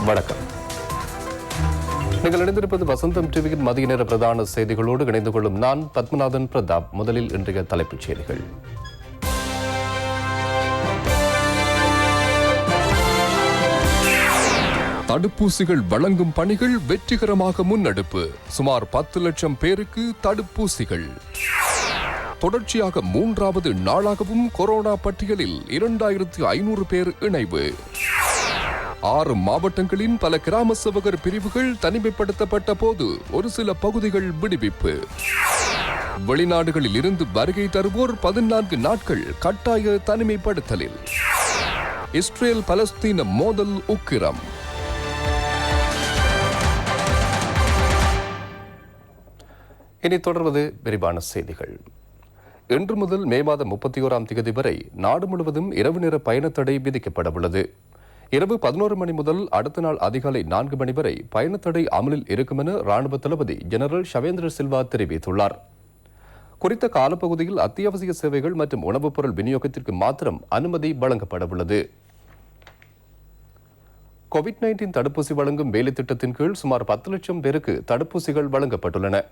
வணக்கம். நீங்கள் இணைந்திருப்பது வசந்தம் டிவியின் மதிய நேர பிரதான செய்திகளோடு இணைந்து கொள்ளும் நான் பத்மநாதன் பிரதாப். முதலில் இன்றைய தலைப்புச் செய்திகள். தடுப்பூசிகள் வழங்கும் பணிகள் வெற்றிகரமாக முன்னெடுப்பு. சுமார் 10 லட்சம் பேருக்கு தடுப்பூசிகள். தொடர்ச்சியாக 3வது நாளாகவும் கொரோனா பட்டியலில் 2500 பேர் இணைவு. 6 மாவட்டங்களின் பல கிராம சேவகர் பிரிவுகள் தனிமைப்படுத்தப்பட்ட போது ஒரு சில பகுதிகள் விடுவிப்பு. வெளிநாடுகளில் இருந்து வருகை தருவோர் 14 நாட்கள் கட்டாய தனிமைப்படுத்தலில். இஸ்ரேல் பலஸ்தீன மோதல் உக்கிரம். இனி தொடர்வது விரிவான செய்திகள். இன்று முதல் மே மாதம் 31ஆம் தேதி வரை நாடு முழுவதும் இரவு நேர பயணத்தடை விதிக்கப்படவுள்ளது. இரவு 11 மணி முதல் அடுத்த நாள் அதிகாலை 4 மணி வரை பயணத்தடை அமலில் இருக்கும் என ராணுவ தளபதி ஜெனரல் ஷவேந்திர சில்வா தெரிவித்துள்ளார். குறித்த காலப்பகுதியில் அத்தியாவசிய சேவைகள் மற்றும் உணவுப் பொருள் விநியோகத்திற்கு மாத்திரம் அனுமதி வழங்கப்படவுள்ளது. கோவிட்-19 தடுப்பூசி வழங்கும் வேலை திட்டத்தின் கீழ் சுமார் 10 லட்சம் பேருக்கு தடுப்பூசிகள் வழங்கப்பட்டுள்ளன.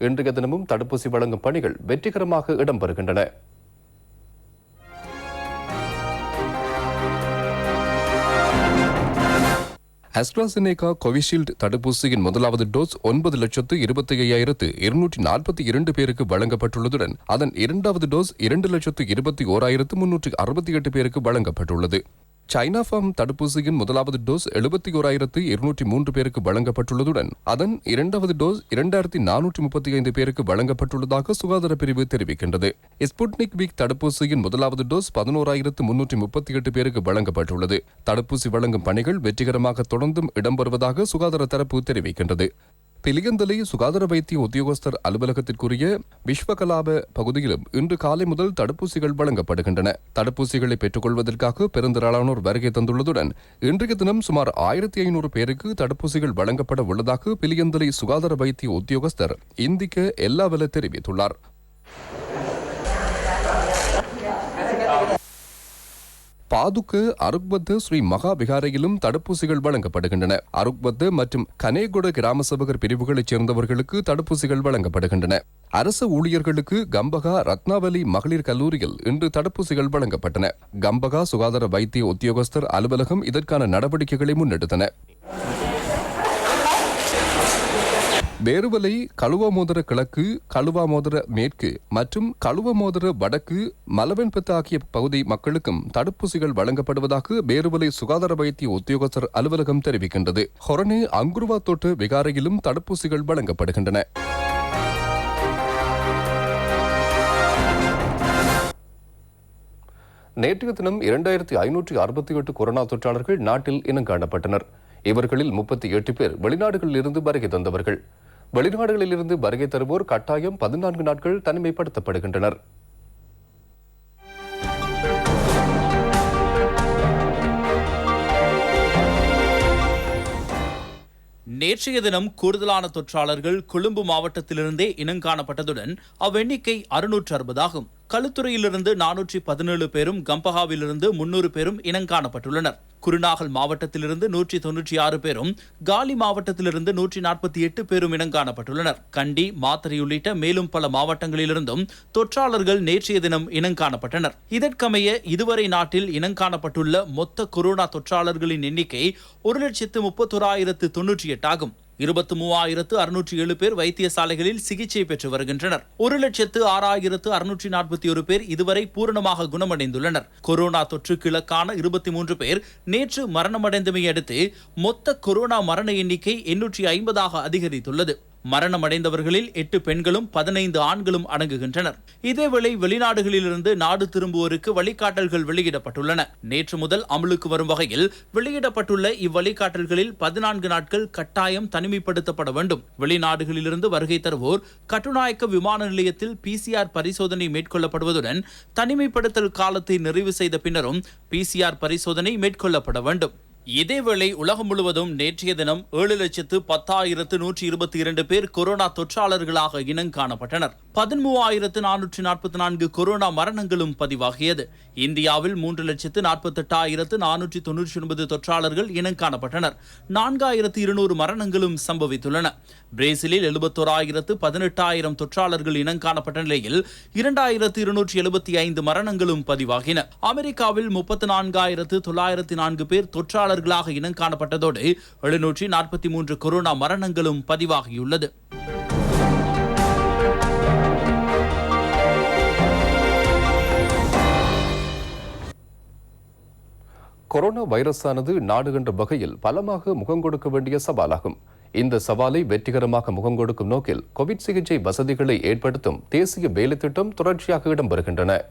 இன்றைய தினமும் தடுப்பூசி வழங்கும் பணிகள் வெற்றிகரமாக இடம்பெறுகின்றன. அஸ்ட்ராசெனேகா கோவிஷீல்டு தடுப்பூசியின் முதலாவது டோஸ் 9,25,242 பேருக்கு வழங்கப்பட்டுள்ளதுடன் அதன் இரண்டாவது டோஸ் 2,21,368 பேருக்கு வழங்கப்பட்டுள்ளது. சைனா ஃபார்ம் தடுப்பூசியின் முதலாவது டோஸ் 71,203 பேருக்கு வழங்கப்பட்டுள்ளதுடன் அதன் இரண்டாவது டோஸ் 2,435 பேருக்கு வழங்கப்பட்டுள்ளதாக சுகாதார பிரிவு தெரிவிக்கின்றது. ஸ்புட்னிக் வீக் தடுப்பூசியின் முதலாவது டோஸ் 11,338 பேருக்கு வழங்கப்பட்டுள்ளது. தடுப்பூசி வழங்கும் பணிகள் வெற்றிகரமாக தொடர்ந்தும் இடம்பெறுவதாக சுகாதார தரப்பு தெரிவிக்கின்றது. பிலியந்தலை சுகாதார வைத்திய உத்தியோகஸ்தர் அலுவலகத்திற்குரிய விஸ்வகலாப பகுதியிலும் இன்று காலை முதல் தடுப்பூசிகள் வழங்கப்படுகின்றன. தடுப்பூசிகளை பெற்றுக் கொள்வதற்காக பெருந்திரளானோர் வருகை தந்துள்ளதுடன் இன்றைய தினம் சுமார் 1,500 பேருக்கு தடுப்பூசிகள் வழங்கப்பட உள்ளதாக பிலியந்தலை சுகாதார வைத்திய உத்தியோகஸ்தர் இந்திக்க எல்லாவல தெரிவித்துள்ளார். பாதுக்க அருக்பத்து ஸ்ரீ மகா விகாரையிலும் தடுப்பூசிகள் வழங்கப்படுகின்றன. அருக்பத்து மற்றும் கனேகொட கிராம சபகர் பிரிவுகளைச் சேர்ந்தவர்களுக்கு தடுப்பூசிகள் வழங்கப்படுகின்றன. அரசு ஊழியர்களுக்கு கம்பகா ரத்னாவலி மகளிர் கல்லூரியில் இன்று தடுப்பூசிகள் வழங்கப்பட்டன. கம்பகா சுகாதார வைத்திய உத்தியோகஸ்தர் அலுவலகம் இதற்கான நடவடிக்கைகளை முன்னெடுத்தன. வேறுவலை கழுவாமோதர கிழக்கு, கழுவாமோதர மேற்கு மற்றும் கழுவாமோதர வடக்கு, மலவன்பத்து ஆகிய பகுதி மக்களுக்கும் தடுப்பூசிகள் வழங்கப்படுவதாக வேறுவலை சுகாதார வைத்திய உத்தியோகஸ்தர் அலுவலகம் தெரிவிக்கின்றது. ஹொரணி அங்குருவா தோட்ட விகாரையிலும் தடுப்பூசிகள் வழங்கப்படுகின்றன. நேற்றைய தினம் 2,568 கொரோனா தொற்றாளர்கள் நாட்டில் இனம் காணப்பட்டனர். இவர்களில் 38 பேர் வெளிநாடுகளில் இருந்து வருகை தந்தவர்கள். வெளிநாடுகளில் இருந்து வருகை தருவோர் கட்டாயம் 14 நாட்கள் தனிமைப்படுத்தப்படுகின்றனர். நேற்றைய தினம் கூடுதலான தொற்றாளர்கள் கொழும்பு மாவட்டத்திலிருந்தே இனங்காணப்பட்டதுடன் அவ்வெண்ணிக்கை 660 ஆகும். களுத்துறையிலிருந்து 417 பேரும், கம்பஹாவிலிருந்து 300 பேரும் இனங்காணப்பட்டுள்ளனர். குருநாகல் மாவட்டத்திலிருந்து 196 பேரும், காலி மாவட்டத்திலிருந்து 148 பேரும் இனங்காணப்பட்டுள்ளனர். கண்டி, மாத்தறை உள்ளிட்ட மேலும் பல மாவட்டங்களிலிருந்தும் தொற்றாளர்கள் நேற்றைய தினம் இனங்காணப்பட்டனர். இதற்கமைய இதுவரை நாட்டில் இனங்காணப்பட்டுள்ள மொத்த கொரோனா தொற்றாளர்களின் எண்ணிக்கை 1,31,098 ஆகும். 23,607 பேர் வைத்தியசாலைகளில் சிகிச்சை பெற்று வருகின்றனர். 1,06,641 பேர் இதுவரை பூரணமாக குணமடைந்துள்ளனர். கொரோனா தொற்றுக்கு இலக்கான 23 பேர் நேற்று மரணமடைந்தமை அடுத்து மொத்த கொரோனா மரண எண்ணிக்கை 850 அதிகரித்துள்ளது. மரணமடைந்தவர்களில் 8 பெண்களும் 15 ஆண்களும் அடங்குகின்றனர். இதேவேளை வெளிநாடுகளிலிருந்து நாடு திரும்புவோருக்கு வழிகாட்டல்கள் வெளியிடப்பட்டுள்ளன. நேற்று முதல் அமலுக்கு வரும் வகையில் வெளியிடப்பட்டுள்ள இவ்வழிகாட்டல்களில் 14 நாட்கள் கட்டாயம் தனிமைப்படுத்தப்பட வேண்டும். வெளிநாடுகளிலிருந்து வருகை தருவோர் கட்டுநாயக்க விமான நிலையத்தில் PCR பரிசோதனை மேற்கொள்ளப்படுவதுடன் தனிமைப்படுத்தல் காலத்தை நிறைவு செய்த பின்னரும் PCR பரிசோதனை மேற்கொள்ளப்பட வேண்டும். இதேவேளை உலகம் முழுவதும் நேற்றைய தினம் 7,10,122 பேர் கொரோனா தொற்றாளர்களாக இனங்காணப்பட்டனர். 13,444 கொரோனா மரணங்களும் பதிவாகியது. இந்தியாவில் 3,48,499 தொற்றாளர்கள் இனம் காணப்பட்டனர். 4,200 மரணங்களும் சம்பவித்துள்ளன. பிரேசிலில் 71,18,000 தொற்றாளர்கள் இனம் காணப்பட்ட நிலையில் 2,275 மரணங்களும் பதிவாகின. அமெரிக்காவில் 34,904 பேர் தொற்றாளர்களாக இனம் காணப்பட்டதோடு 743 கொரோனா மரணங்களும் பதிவாகியுள்ளது. கொரோனா வைரஸானது நாடு கண்ட வகையில் பலமாக முகம் கொடுக்க வேண்டிய சவாலாகும். இந்த சவாலை வெற்றிகரமாக முகம் கொடுக்கும் நோக்கில் கோவிட் சிகிச்சை வசதிகளை ஏற்படுத்தும் தேசிய வேலைத்திட்டம் தொடர்ச்சியாக இடம்பெறுகின்றன.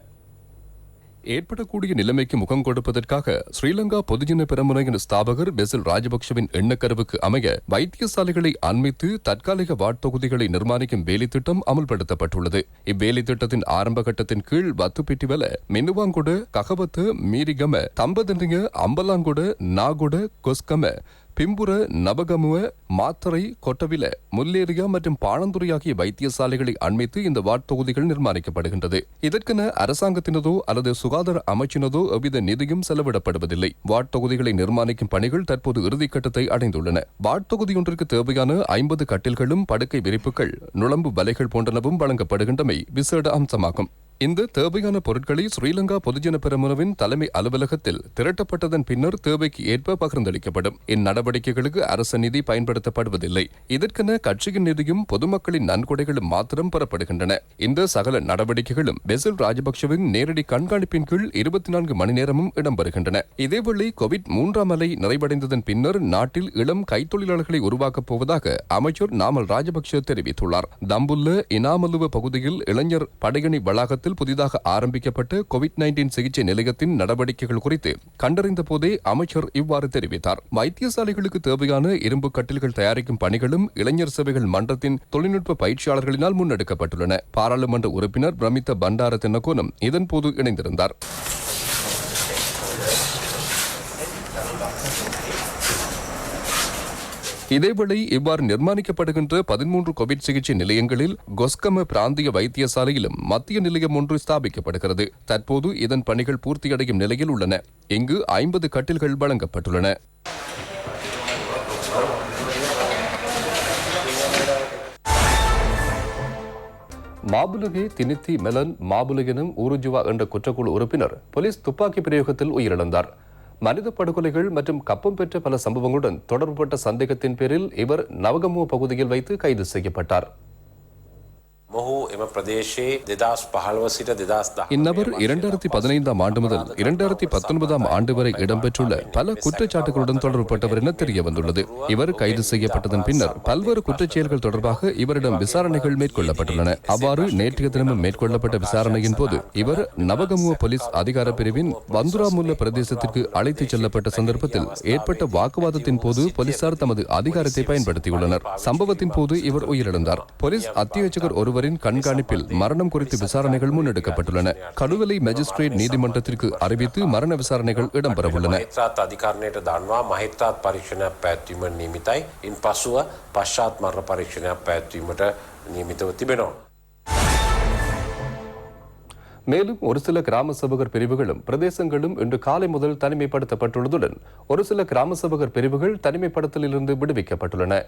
ஏற்படக்கூடிய நிலைமைக்கு முகம் கொடுப்பதற்காக ஸ்ரீலங்கா பொதுஜன பெரமுனையின் ஸ்தாபகர் பெசில் ராஜபக்சவின் எண்ணக்கருவுக்கு அமைய வைத்தியசாலைகளை அண்மித்து தற்காலிக வார்த்தொகுதிகளை நிர்மாணிக்கும் வேலைத்திட்டம் அமல்படுத்தப்பட்டுள்ளது. இவ்வேலைத்திட்டத்தின் ஆரம்ப கட்டத்தின் கீழ் வத்துப்பிட்டிவல, மினுவாங்குட, ககவத்து, மீரிகம, தம்பதண்டிய, அம்பலாங்குட, நாகுட, கொஸ்கம, பிம்புர, நபகமுவ, மாத்தரை, கொட்டவில, முல்லேரியா மற்றும் பாணந்துறை ஆகிய வைத்தியசாலைகளை அண்மித்து இந்த வார்த்தொகுதிகள் நிர்மாணிக்கப்படுகின்றது. இதற்கென அரசாங்கத்தினதோ அல்லது சுகாதார அமைச்சினதோ எவ்வித நிதியும் செலவிடப்படுவதில்லை. வார்த்தொகுதிகளை நிர்மாணிக்கும் பணிகள் தற்போது இறுதிக்கட்டத்தை அடைந்துள்ளன. வார்த்தொகுதியொன்றிற்கு தேவையான 50 கட்டில்களும் படுக்கை விரிப்புகள், நுழம்பு வலைகள் போன்றனவும் வழங்கப்படுகின்றமை விசேட அம்சமாகும். இந்த தேவையான பொருட்களை ஸ்ரீலங்கா பொதுஜன பெரமுனவின் தலைமை அலுவலகத்தில் திரட்டப்பட்டதன் பின்னர் தேவைக்கு ஏற்ப பகிர்ந்தளிக்கப்படும். இந்நடவடிக்கைகளுக்கு அரசு நிதி பயன்படுத்தப்படுவதில்லை. இதற்கென கட்சியின் நிதியும் பொதுமக்களின் நன்கொடைகளும் மாத்திரம் பெறப்படுகின்றன. இந்த சகல நடவடிக்கைகளும் பெசில் ராஜபக்சவின் நேரடி கண்காணிப்பின் கீழ் 24 மணி நேரமும் இடம்பெறுகின்றன. இதேவேளை கோவிட் 3ஆம் அலை நிறைவடைந்ததன் பின்னர் நாட்டில் இளம் கைத்தொழிலாளர்களை உருவாக்கப் போவதாக அமைச்சர் நாமல் ராஜபக்ச தெரிவித்துள்ளார். தம்புல்ல இனாமலுவ பகுதியில் இளைஞர் படையணி வளாகத்தில் புதிதாக ஆரம்பிக்கப்பட்ட கோவிட்-19 சிகிச்சை நிலையத்தின் நடவடிக்கைகள் குறித்து கண்டறிந்த போதே அமைச்சர் இவ்வாறு தெரிவித்தார். வைத்தியசாலைகளுக்கு தேவையான இரும்பு கட்டில்கள் தயாரிக்கும் பணிகளும் இளைஞர் சேவைகள் மன்றத்தின் தொழில்நுட்ப பயிற்சியாளர்களினால் முன்னெடுக்கப்பட்டுள்ளன. பாராளுமன்ற உறுப்பினர் பிரமித்த பண்டார தென்னகோனும் இதன்போது இணைந்திருந்தார். இதேவேளை இவ்வாறு நிர்மாணிக்கப்படுகின்ற 13 கோவிட் சிகிச்சை நிலையங்களில் கொஸ்கம பிராந்திய வைத்தியசாலையிலும் மத்திய நிலையம் ஒன்று ஸ்தாபிக்கப்படுகிறது. தற்போது இதன் பணிகள் பூர்த்தியடையும் நிலையில் உள்ளன. இங்கு 50 கட்டில்கள் வழங்கப்பட்டுள்ளன. மாபுலகே தினித்தி மெலன் மாபுலகெனும் ஊருஜுவா என்ற குற்றக்குழு உறுப்பினர் போலீஸ் துப்பாக்கி பிரயோகத்தில் உயிரிழந்தார். மனித படுகொலைகள் மற்றும் கப்பம் பெற்ற பல சம்பவங்களுடன் தொடர்புபட்ட சந்தேகத்தின் பேரில் இவர் நவகமுவ பகுதியில் வைத்து கைது செய்யப்பட்டார். இந்நபர் 2015ஆம் ஆண்டு முதல் 2019ஆம் ஆண்டு வரை இடம்பெற்றுள்ள பல குற்றச்சாட்டுகளுடன் தொடர்புபட்டவர் என தெரிய வந்துள்ளது. இவர் கைது செய்யப்பட்டதன் பின்னர் பல்வேறு குற்றச்செயல்கள் தொடர்பாக இவரிடம் விசாரணைகள் மேற்கொள்ளப்பட்டுள்ளன. அவ்வாறு நேற்றைய தினமும் மேற்கொள்ளப்பட்ட விசாரணையின் போது இவர் நவகமுவ போலீஸ் அதிகார பிரிவின் வந்துராமுல்ல பிரதேசத்திற்கு அழைத்துச் செல்லப்பட்ட சந்தர்ப்பத்தில் ஏற்பட்ட வாக்குவாதத்தின் போது போலீசார் தமது அதிகாரத்தை பயன்படுத்தியுள்ளனர். சம்பவத்தின் போது இவர் உயிரிழந்தார். போலீஸ் அத்தியட்சகர் ஒருவர் கண்காணிப்பில் மரணம் குறித்து விசாரணைகள் முன்னெடுக்கப்பட்டுள்ளன. கடுவலை மேஜிஸ்ட்ரேட் நீதிமன்றத்திற்கு அறிவித்து மரண விசாரணைகள் இடம்பெறவுள்ளன. மேலும் ஒரு சில கிராம சபகர் பிரிவுகளும் பிரதேசங்களும் இன்று காலை முதல் தனிமைப்படுத்தப்பட்டுள்ளதுடன் ஒரு சில கிராம சபகர் பிரிவுகள் தனிமைப்படுத்தலிலிருந்து விடுவிக்கப்பட்டுள்ளன.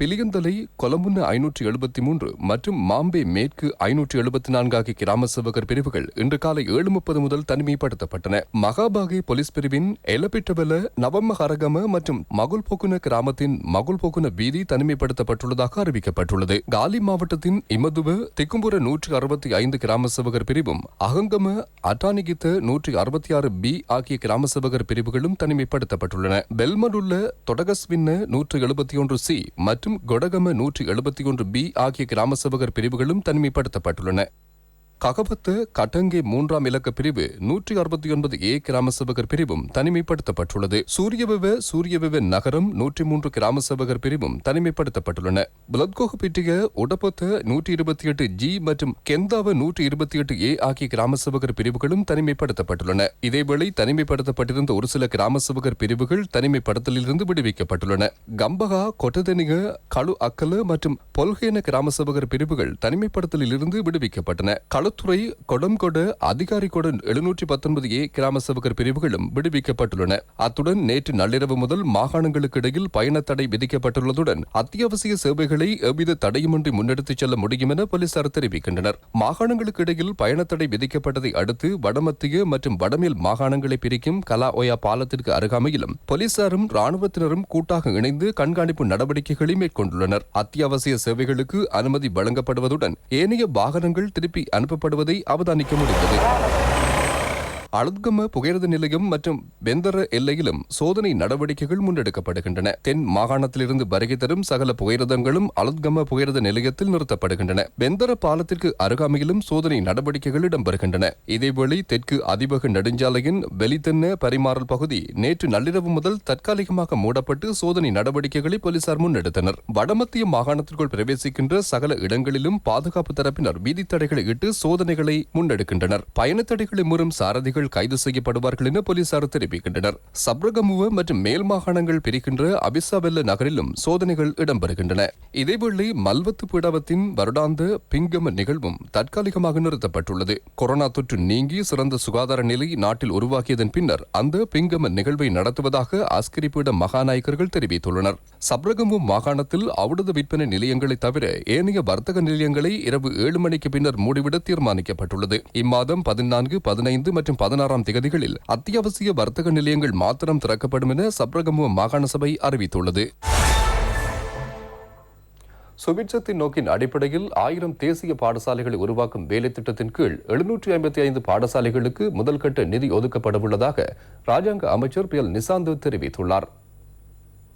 பிலியந்தலை, கொலம்புன்ன 573 மற்றும் மாம்பே மேற்கு 574 ஆகிய கிராம சேவகர் பிரிவுகள் இன்று காலை 7:30 முதல் தனிமைப்படுத்தப்பட்டன. மகாபாகே போலீஸ் பிரிவின் எலப்பிட்டவெல, நவம்ம ஹரகம மற்றும் மகுல் போக்குன கிராமத்தின் மகுல் போக்குன வீதி தனிமைப்படுத்தப்பட்டுள்ளதாக அறிவிக்கப்பட்டுள்ளது. காலி மாவட்டத்தின் இமதுவ, திக்கும்புர 165 கிராம சேவகர் பிரிவும் அகங்கம, அட்டானிகித்த 166 பி ஆகிய கிராம சேவகர் பிரிவுகளும் தனிமைப்படுத்தப்பட்டுள்ளன. பெல்மடுள்ள தொடகஸ்வின்ன 171 சி மற்றும் கொடகம 171 பி ஆகிய கிராம சேவகர் பிரிவுகளும் தனிமைப்படுத்தப்பட்டுள்ளன. ககபத்து கட்டங்கே 3ஆம் இலக்க பிரிவு 169 ஏ கிராம சேவகர் பிரிவும் தனிமைப்படுத்தப்பட்டுள்ளது. சூரியவெவ நகரம் 103 கிராம சேவகர் பிரிவும் தனிமைப்படுத்தப்பட்டுள்ளன. புலத்கோகப்பிட்டிய உடப்பத்த 128 ஜி மற்றும் கெந்தாவ 128 ஏ ஆகிய கிராம சேவகர் பிரிவுகளும் தனிமைப்படுத்தப்பட்டுள்ளன. இதேவேளை தனிமைப்படுத்தப்பட்டிருந்த ஒரு சில கிராம சேவகர் பிரிவுகள் தனிமைப்படுத்தலிலிருந்து விடுவிக்கப்பட்டுள்ளன. கம்பகா, கொட்டதெனிக, களு அக்கல மற்றும் பொல்கேன கிராம சேவகர் பிரிவுகள் தனிமைப்படுத்தலிலிருந்து விடுவிக்கப்பட்டன. களுத்துறை, கொடம்கொட, அதிகாரிகொட 719 ஏ கிராம சேவகர் பிரிவுகளும் விடுவிக்கப்பட்டுள்ளன. அத்துடன் நேற்று நள்ளிரவு முதல் மாகாணங்களுக்கு இடையில் பயண தடை விதிக்கப்பட்டுள்ளதுடன் அத்தியாவசிய சேவைகளை எவ்வித தடையுமின்றி முன்னெடுத்துச் செல்ல முடியும் என போலீசார் தெரிவிக்கின்றனர். மாகாணங்களுக்கு இடையில் பயண தடை விதிக்கப்பட்டதை அடுத்து வடமத்திய மற்றும் வடமேல் மாகாணங்களை பிரிக்கும் கலா ஒயா பாலத்திற்கு அருகாமையிலும் போலீசாரும் ராணுவத்தினரும் கூட்டாக இணைந்து கண்காணிப்பு நடவடிக்கைகளை மேற்கொண்டுள்ளனர். அத்தியாவசிய சேவைகளுக்கு அனுமதி வழங்கப்படுவதுடன் ஏனைய வாகனங்கள் திருப்பி அனுப்பப்படுவதை அவதானிக்க முடிந்தது. அளுத்கம புகையிரத நிலையம் மற்றும் வெந்தர எல்லையிலும் சோதனை நடவடிக்கைகள் முன்னெடுக்கப்படுகின்றன. தென் மாகாணத்திலிருந்து வருகை தரும் சகல புகையிரதங்களும் அளுத்கம புகையிரத நிலையத்தில் நிறுத்தப்படுகின்றன. வெந்தர பாலத்திற்கு அருகாமையிலும் சோதனை நடவடிக்கைகள் இடம்பெறுகின்றன. இதேவேளை தெற்கு அதிவேக நெடுஞ்சாலையின் வெளித்தென்ன பரிமாறல் பகுதி நேற்று நள்ளிரவு முதல் தற்காலிகமாக மூடப்பட்டு சோதனை நடவடிக்கைகளை போலீசார் முன்னெடுத்தனர். வடமத்திய மாகாணத்திற்குள் பிரவேசிக்கின்ற சகல இடங்களிலும் பாதுகாப்பு தரப்பினர் வீதி தடைகளை இட்டு சோதனைகளை முன்னெடுக்கின்றனர். பயண தடைகளை மீறும் சாரதிகள் கைது செய்யப்படுவார்கள் என போலீசார் தெரிவிக்கின்றனர். சப்ரகமுவ மற்றும் மேல் மாகாணங்கள் பிரிக்கின்ற அபிசாவெல்ல நகரிலும் சோதனைகள் இடம்பெறுகின்றன. இதேவேளை மல்வத்து பீடாவத்தின் வருடாந்த பிங்கம நிகழ்வும் தற்காலிகமாக நிறுத்தப்பட்டுள்ளது. கொரோனா தொற்று நீங்கி சிறந்த சுகாதார நிலை நாட்டில் உருவாக்கியதன் பின்னர் அந்த பிங்கம நிகழ்வை நடத்துவதாக அஸ்கிரி பீட மகாநாயகர்கள் தெரிவித்துள்ளனர். சப்ரகமு மாகாணத்தில் ஔடத விற்பனை நிலையங்களை தவிர ஏனைய வர்த்தக நிலையங்களை இரவு 7 மணிக்கு பின்னர் மூடிவிட தீர்மானிக்கப்பட்டுள்ளது. இம்மாதம் 14, 15 மற்றும் 16ஆம் திகதிகளில் அத்தியாவசிய வர்த்தக நிலையங்கள் மாத்திரம் திறக்கப்படும் என சப்ரகமுவ மாகாண சபை அறிவித்துள்ளது. சுபிட்சத்தின் நோக்கின் அடிப்படையில் 1000 தேசிய பாடசாலைகளை உருவாக்கும் வேலை திட்டத்தின் கீழ் 755 பாடசாலைகளுக்கு முதல் கட்ட நிதி ஒதுக்கப்படவுள்ளதாக ராஜாங்க அமைச்சர் பி.எல். நிசாந்து தெரிவித்துள்ளார்.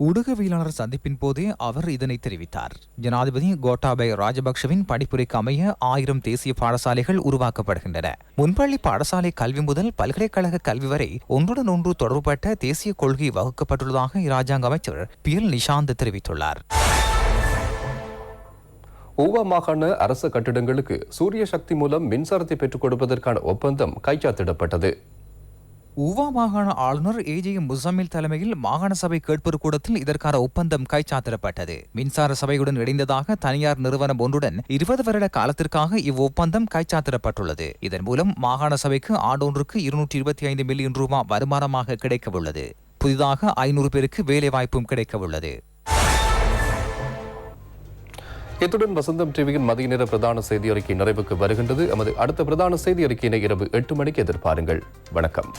ஊடகவியலாளர் சந்திப்பின் போதே அவர் இதனை தெரிவித்தார். ஜனாதிபதி கோட்டாபய ராஜபக்ஷவின் படிப்புரைக்கு அமைய 1000 தேசிய பாடசாலைகள் உருவாக்கப்படுகின்றன. முன்பள்ளி பாடசாலை கல்வி முதல் பல்கலைக்கழக கல்வி வரை ஒன்றுடன் ஒன்று தொடர்புபட்ட தேசிய கொள்கை வகுக்கப்பட்டுள்ளதாக இராஜாங்க அமைச்சர் பி.எல். நிஷாந்த் தெரிவித்துள்ளார். ஊவா மாகாண அரச கட்டிடங்களுக்கு சூரிய சக்தி மூலம் மின்சாரத்தை பெற்றுக் கொடுப்பதற்கான ஒப்பந்தம் கைச்சாத்திடப்பட்டது. ஊவா மாகாண ஆளுநர் ஏ.ஜே.எம். முசம்மில் தலைமையில் மாகாண சபை கேட்பொரு கூடத்தில் இதற்கான ஒப்பந்தம் கைச்சாத்திடப்பட்டது. மின்சார சபையுடன் இணைந்ததாக தனியார் நிறுவனம் ஒன்றுடன் 20 வருட காலத்திற்காக இவ்வொப்பந்தம் கைச்சாத்திடப்பட்டுள்ளது. இதன் மூலம் மாகாண சபைக்கு ஆண்டொன்றுக்கு 225 மில்லியன் ரூபாய் வருமானமாக கிடைக்கவுள்ளது. புதிதாக 500 பேருக்கு வேலைவாய்ப்பும் கிடைக்கவுள்ளது. இத்துடன் வசந்தம் டிவியின் மதிய நேர பிரதான செய்தி அறிக்கை நிறைவுக்கு வருகின்றது. எமது அடுத்த பிரதான செய்தி அறிக்கையினை இரவு 8 மணிக்கு எதிர்பாருங்கள். வணக்கம்.